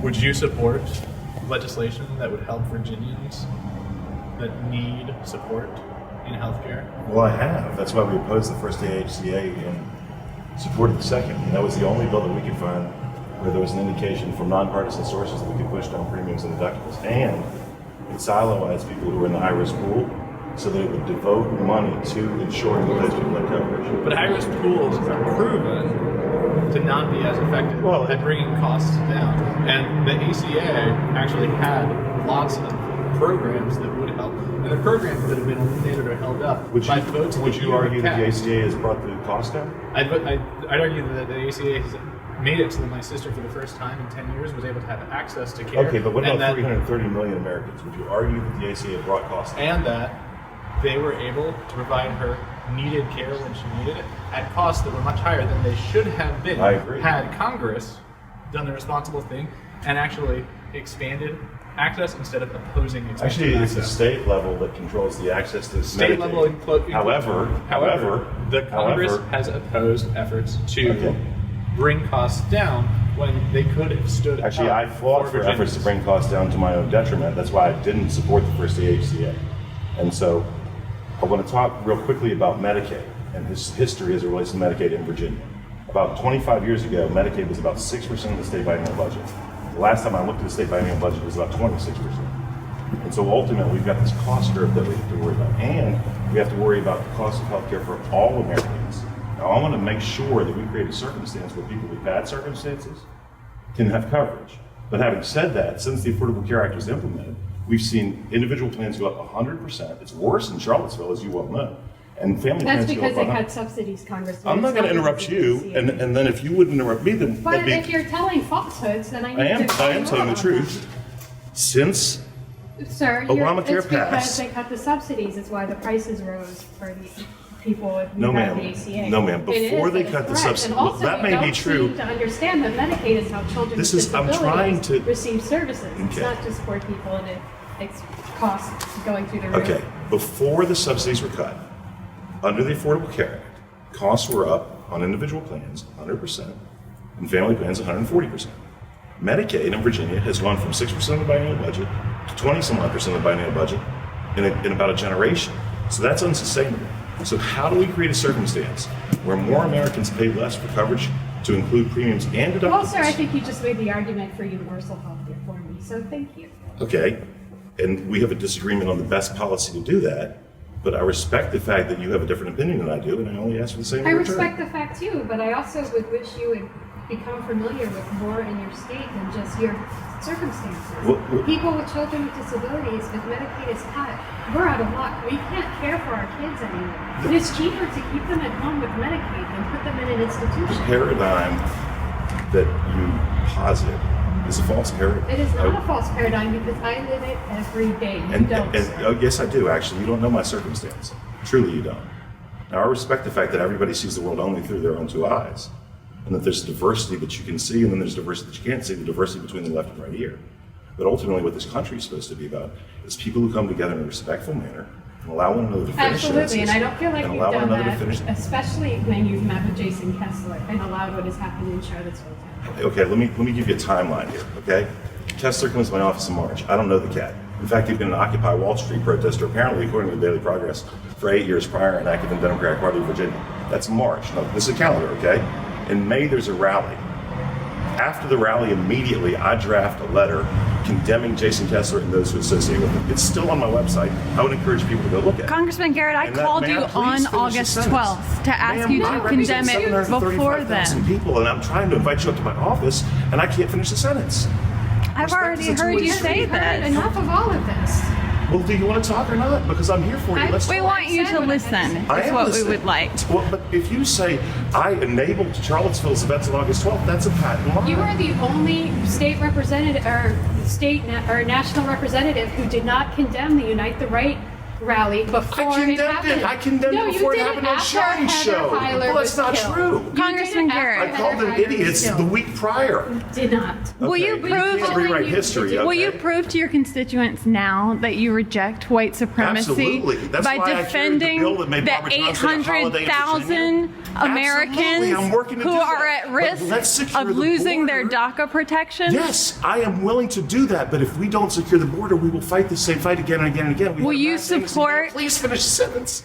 Would you support legislation that would help Virginians that need support in healthcare? Well, I have. That's why we opposed the first AHCA and supported the second. And that was the only bill that we could find where there was an indication from nonpartisan sources that we could push down premiums and deductibles. And it siloized people who were in the high-risk pool so that it would devote money to ensuring that those people had coverage. But high-risk pools are proven to not be as effective at bringing costs down. And the ACA actually had lots of programs that would help. And the programs that have been eliminated or held up by votes. Would you argue that the ACA has brought the cost down? I'd argue that the ACA has made it so that my sister, for the first time in 10 years, was able to have access to care. Okay, but what about 330 million Americans? Would you argue that the ACA brought costs down? And that they were able to provide her needed care when she needed it at costs that were much higher than they should have been. I agree. Had Congress done the responsible thing and actually expanded access instead of opposing expansion. Actually, it's the state level that controls the access to state Medicaid. level. However, the Congress has opposed efforts to bring costs down when they could have stood. Actually, I fought for efforts to bring costs down to my own detriment. That's why I didn't support the first AHCA. And so I want to talk real quickly about Medicaid and his history as it relates to Medicaid in Virginia. About 25 years ago, Medicaid was about 6% of the state biennial budget. The last time I looked at the state biennial budget, it was about 26%. And so ultimately, we've got this cost curve that we have to worry about. And we have to worry about the cost of healthcare for all Americans. Now, I want to make sure that we create a circumstance where people with bad circumstances can have coverage. But having said that, since the Affordable Care Act was implemented, we've seen individual plans go up 100%. It's worse in Charlottesville, as you well know. And family plans go up 100%. That's because they cut subsidies, Congressman. I'm not going to interrupt you, and then if you wouldn't interrupt me, then But if you're telling falsehoods, then I need to I am telling the truth. Since Sir, Obamacare it's because passed, they cut the subsidies. It's why the prices rose for the people who no, have ma'am. the ACA. No, ma'am. Before they cut the subsidies, and also, that may be true. To understand that Medicaid is how children with I'm disabilities trying to receive services. Okay. It's not just poor people, and it's costs going through the roof. Okay, before the subsidies were cut, under the Affordable Care Act, costs were up on individual plans 100%, and family plans 140%. Medicaid in Virginia has gone from 6% of the biennial budget to 20-some-odd% of the biennial budget in about a generation. So that's unsustainable. So how do we create a circumstance where more Americans pay less for coverage to include premiums and deductibles? Well, sir, I think you just made the argument for universal health care for me, so thank you. Okay, and we have a disagreement on the best policy to do that, but I respect the fact that you have a different opinion than I do, and I only ask for the same I return. respect the fact too, but I also would wish you would become familiar with more in your state than just your circumstances. People with children with disabilities, if Medicaid is cut, we're out of luck. We can't care for our kids anymore. And it's cheaper to keep them at home with Medicaid than put them in an institution. The paradigm that you posit is a false paradigm. It is not a false paradigm because I live it every day. You don't, sir. Yes, I do, actually. You don't know my circumstance. Truly, you don't. Now, I respect the fact that everybody sees the world only through their own two eyes, and that there's diversity that you can see, and then there's diversity that you can't see, the diversity between the left and right ear. But ultimately, what this country is supposed to be about is people who come together in a respectful manner and allow one another to finish Absolutely, and I don't feel like and you've allow one done another to that, finish. especially when you've met with Jason Kessler and allowed what has happened in Charlottesville. Okay, let me give you a timeline here, okay? Kessler comes to my office in March. I don't know the cat. In fact, he'd been an Occupy Wall Street protester, apparently, according to the Daily Progress, for 8 years prior and active in the Democratic Party of Virginia. That's March. No, this is a calendar, okay? In May, there's a rally. After the rally, immediately, I draft a letter condemning Jason Kessler and those who associate with him. It's still on my website. I would encourage people to go look at it. Congressman Garrett, I called you on August 12th to ask you to condemn it before then. People, and I'm trying to invite you up to my office, and I can't finish the sentence. I've already heard you say that. Enough of all of this. Well, do you want to talk or not? Because I'm here for you. Let's We talk. want you to listen. Is what we would like. Well, but if you say I enabled Charlottesville's events on August 12th, that's a patent lie. You are the only state representative or national representative who did not condemn the Unite the Right rally before it happened. I condemned it before it happened on Shine Show. Well, that's not true. Congressman Garrett. I called them idiots the week prior. Did not. Will you prove? You can't rewrite history. Will you prove to your constituents now that you reject white supremacy Absolutely. That's by why defending I carried the bill that made the Barbara Johnson a holiday in 800,000 Americans I'm working to who do are that. at But risk let's secure of the losing their border. DACA protection? Yes, I am willing to do that, but if we don't secure the border, we will fight the same fight again and again and again. We Will have you mass amnesty. support- Please finish the sentence.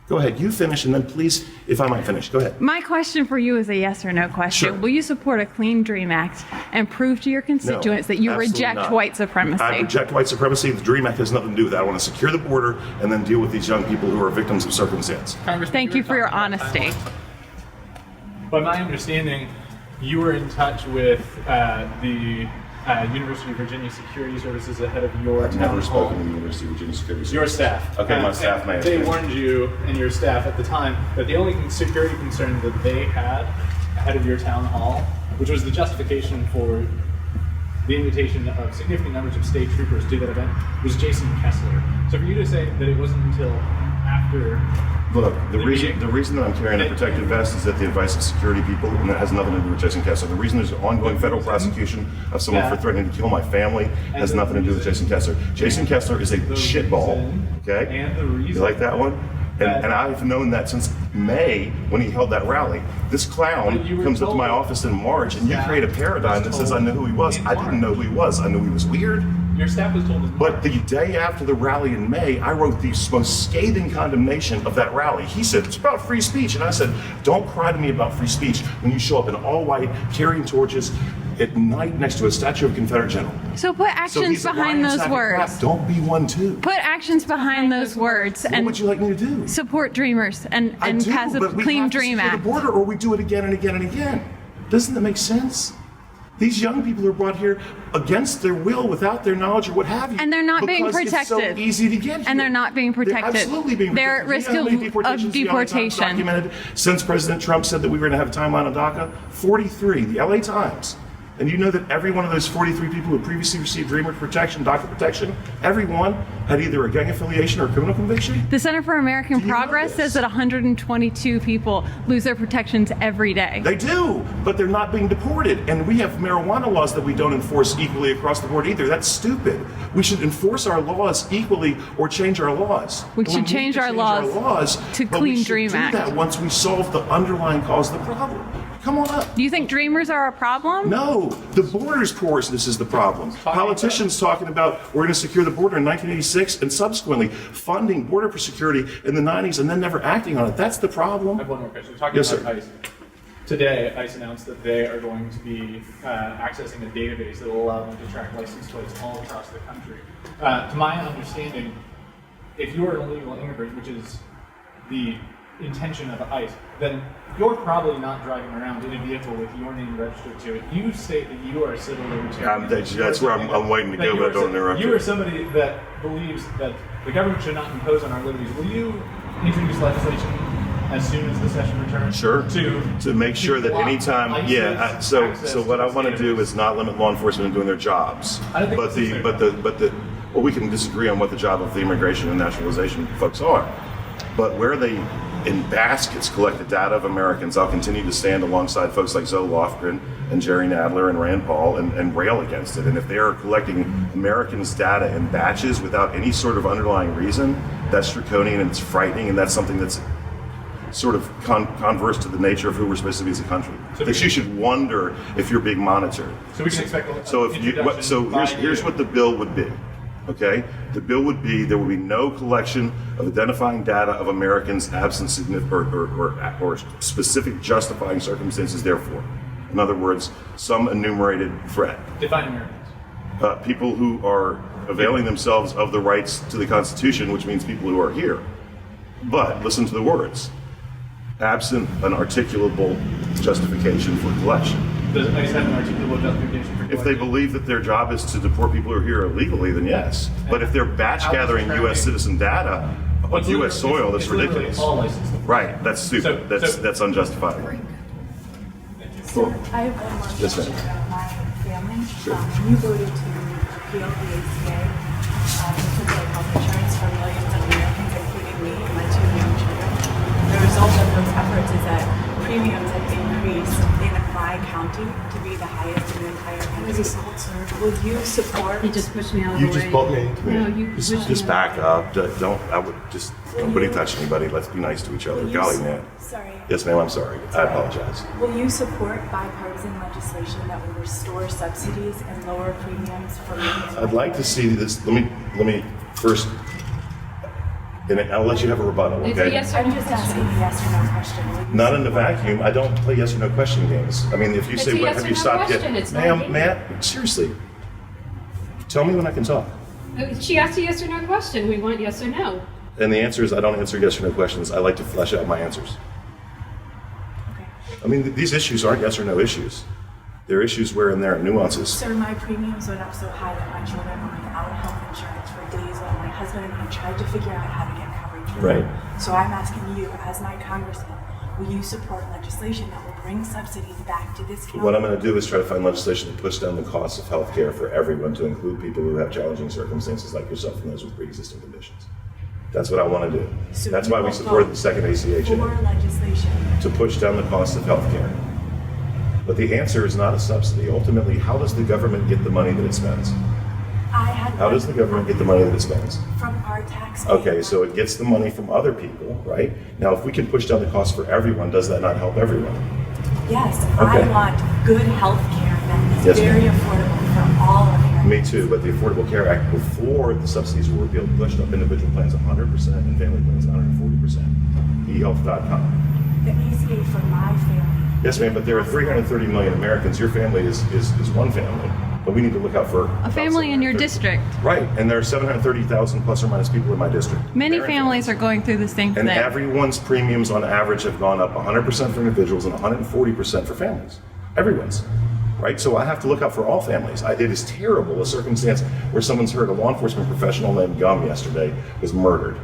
Go ahead, you finish, and then please, if I might finish, go ahead. My question for you is a yes or no question. Sure. Will you support a Clean Dream Act and prove to your constituents that you absolutely reject not. white supremacy? I reject white supremacy. The DREAM Act has nothing to do with that. I want to secure the border and then deal with these young people who are victims of circumstance. Thank you for your honesty. By my understanding, you were in touch with the University of Virginia Security Services ahead of your I've town never hall. spoken to the University of Virginia Security Services. Your staff. Okay, my staff may have. They warned you and your staff at the time that the only security concern that they had ahead of your town hall, which was the justification for the invitation of significant numbers of state troopers to that event, was Jason Kessler. So for you to say that it wasn't until after... Look, the meeting- reason that I'm carrying a protective vest is at the advice of security people, and that has nothing to do with Jason Kessler. The reason there's an ongoing federal prosecution of someone for threatening to kill my family has nothing to do with Jason Kessler. Jason Kessler is a shitball, okay? And the reason... You like that one? And I've known that since May when he held that rally. This clown comes up to my office in March, and you create a paradigm that says I know who he was. I didn't know who he was. I knew he was weird. Your staff was told... But the day after the rally in May, I wrote the most scathing condemnation of that rally. He said, it's about free speech. And I said, don't cry to me about free speech when you show up in all white, carrying torches at night next to a statue of a Confederate general. So put actions he's a behind lying those sack of crap. words. Don't be one too. Put actions behind those words What and would you like me to do? support dreamers and I do, pass a but we Clean have to Dream secure Act. the border, or we do it again and again and again. Doesn't that make sense? These young people are brought here against their will, without their knowledge or what have you. And they're not being because It's so protected. easy to get here. And they're not being protected. They're absolutely being They're protected. at You know how many risk deportations of the LA Times deportation. documented since President Trump said that we were going to have a timeline on DACA? 43, the LA Times. And you know that every one of those 43 people who previously received Dreamer protection, DACA protection, everyone had either a gang affiliation or a criminal conviction. The Center for American Do you know Progress this? says that 122 people lose their protections every day. They do, but they're not being deported. And we have marijuana laws that we don't enforce equally across the board either. That's stupid. We should enforce our laws equally or change our laws. We And should need change to our laws to but Clean we should Dream do Act. that once we solve the underlying cause of the problem. Come on up. Do you think dreamers are a problem? No, the border's porousness is the problem. Politicians talking about we're going to secure the border in 1986 and subsequently funding border for security in the 90s and then never acting on it. That's the problem. I have one more question. Talking Yes, about sir. ICE. Today, ICE announced that they are going to be accessing a database that will allow them to track license plates all across the country. To my understanding, if you're an illegal immigrant, which is the intention of ICE, then you're probably not driving around in a vehicle with your name registered to it. You state that you are a civil libertarian. That's where I'm waiting to go, but I don't interrupt you. you. are somebody that believes that the government should not impose on our liberties. Will you introduce legislation as soon as the session returns? Sure. To make sure that block anytime, ICE's so access what to I want to this do database. is not limit law enforcement in doing their jobs. I don't think But that's well, we can disagree on what the job of the immigration and nationalization folks are. But where they, in baskets, collect the data of Americans, I'll continue to stand alongside folks like Zoe Lofgren and Jerry Nadler and Rand Paul and rail against it. And if they are collecting Americans' data in batches without any sort of underlying reason, that's draconian and it's frightening, and that's something that's sort of converse to the nature of who we're supposed to be as a country. So That you should wonder if you're being monitored. So we can expect. So if you, here's what the bill would be. Okay, the bill would be there would be no collection of identifying data of Americans absent significant or specific justifying circumstances. Therefore, in other words, some enumerated threat. Define Americans. People who are availing themselves of the rights to the Constitution, which means people who are here. But listen to the words: absent an articulable justification for collection. Does ICE have an articulable justification for If they believe that their job is to deport people who are here illegally, then yes. But if they're batch gathering U.S. citizen data on U.S. soil, that's ridiculous. All licensed. Right, that's stupid. That's unjustifiable. So I have one more Yes, question ma'am. about my family. Sure. You voted to repeal the ACA to provide health insurance for millions of Americans, including me and my two young children. The result of those efforts is that premiums have increased in my county to be the highest in the entire country. Will you support? He just pushed me out of You the just way. bumped me into me. No, you pushed me Just out back up. I would just, nobody touch anybody. Let's be nice to each other. Will you Golly, s- man. Sorry. Yes, ma'am, I'm sorry. I apologize. Will you support bipartisan legislation that will restore subsidies and lower premiums for me? and I'd my like to see this. Let me first, and I'll let you have a rebuttal, It's a okay? yes or I'm no just question. asking a yes or no question. Will you Not in the support- vacuum. I don't play yes or no question games. I mean, if you It's say, a what yes have or you no stopped question. yet? It's not Ma'am, me. Matt, seriously. Tell me when I can talk. She asked a yes or no question. We want yes or no. And the answer is I don't answer yes or no questions. I like to flesh out my answers. Okay. I mean, these issues aren't yes or no issues. They're issues wherein there are nuances. Sir, my premiums went up so high that my children were without health insurance for days while my husband and I tried to figure out how to get coverage for them. Right. So I'm asking you, as my congressman, will you support legislation that will bring subsidies back to this county? What I'm going to do is try to find legislation to push down the cost of health care for everyone, to include people who have challenging circumstances like yourself and those with pre-existing conditions. That's what I want to do. So That's you why we will supported vote the second ACH for legislation. to push down the cost of health care. But the answer is not a subsidy. Ultimately, how does the government get the money that it spends? How does the government get the money that it spends? From our tax. Okay, so it gets the money from other people, right? Now, if we can push down the cost for everyone, does that not help everyone? Yes, Okay. I want good health care that is Yes, very ma'am. affordable for all Americans. Me too, but the Affordable Care Act, before the subsidies were repealed, pushed up individual plans 100% and family plans 140%. eHealth.com. The ACA for my family. Yes, ma'am, but there are 330 million Americans. Your family is one family, but we need to look out for A family in your district. Right, and there are 730,000 plus or minus people in my district. Many They're in families are going through the same And thing. everyone's premiums on average have gone up 100% for individuals and 140% for families. Everyone's. Right? So I have to look out for all families. It is terrible, a circumstance where someone's heard a law enforcement professional named Gum yesterday was murdered.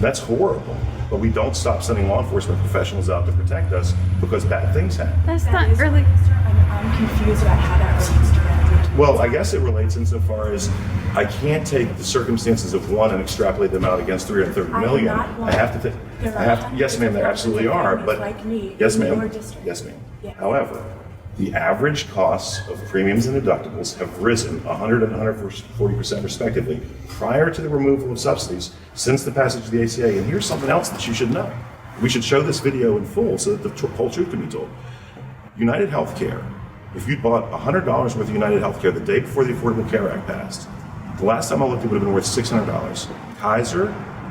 That's horrible. But we don't stop sending law enforcement professionals out to protect us because bad things happen. That's That not is really. I'm confused about how that relates directly to. Well, I guess it relates insofar as I can't take the circumstances of one and extrapolate them out against 330 million. I'm not one. I have to take. There I are have. Yes, ma'am. There hundreds of absolutely are. families But like me yes, in ma'am. your district. Yes, ma'am. Yes. However, the average costs of premiums and deductibles have risen 100 and 140% respectively prior to the removal of subsidies since the passage of the ACA. And here's something else that you should know. We should show this video in full so that the whole truth can be told. United Healthcare, if you bought $100 worth of United Healthcare the day before the Affordable Care Act passed, the last time I looked, it would have been worth $600. Kaiser,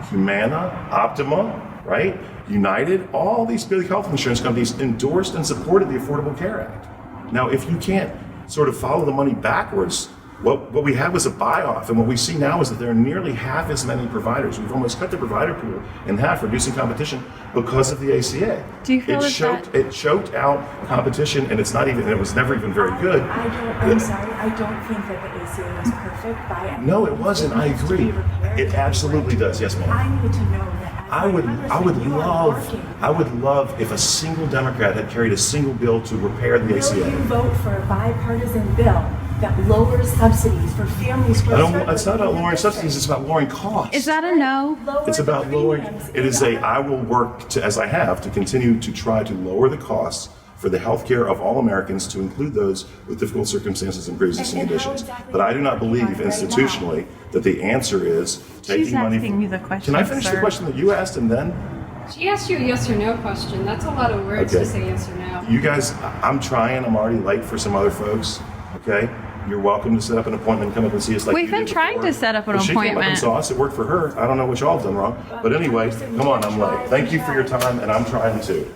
Humana, Optima, right? United, all these big health insurance companies endorsed and supported the Affordable Care Act. Now, if you can't sort of follow the money backwards, what we had was a buy-off, and what we see now is that there are nearly half as many providers. We've almost cut the provider pool in half, reducing competition because of the ACA. Do you feel it choked out competition, and it was never even very good. I'm sorry, I don't think that the ACA was perfect by any No, it means. wasn't. I needs to agree. be repaired. It absolutely does. Yes, ma'am. I need to know that as I a would congressman, you are working. love if a single Democrat had carried a single bill to repair the Will you ACA. vote for a bipartisan bill that lowers subsidies for families who are It's not about lowering struggling? subsidies, it's about lowering costs. Is that a no? Lower It's the about lowering, premiums. I will work to, as I have, to continue to try to lower the costs for the health care of all Americans, to include those with difficult circumstances and pre-existing And how conditions. exactly But I do are not you believe working on it right institutionally that the answer is taking money. asking me the question, Can I finish the sir. question that you asked and then? She asked you a yes or no question. That's a lot of words Okay. to say yes or no. You guys, I'm trying. I'm already late for some other folks. Okay, you're welcome to set up an appointment, come up and see us like We've you been did trying before. to set up an Well, she came up and appointment. saw us. It worked for her. I don't know what y'all have done wrong. But anyway, come on, I'm late. Thank you for your time, and I'm trying too.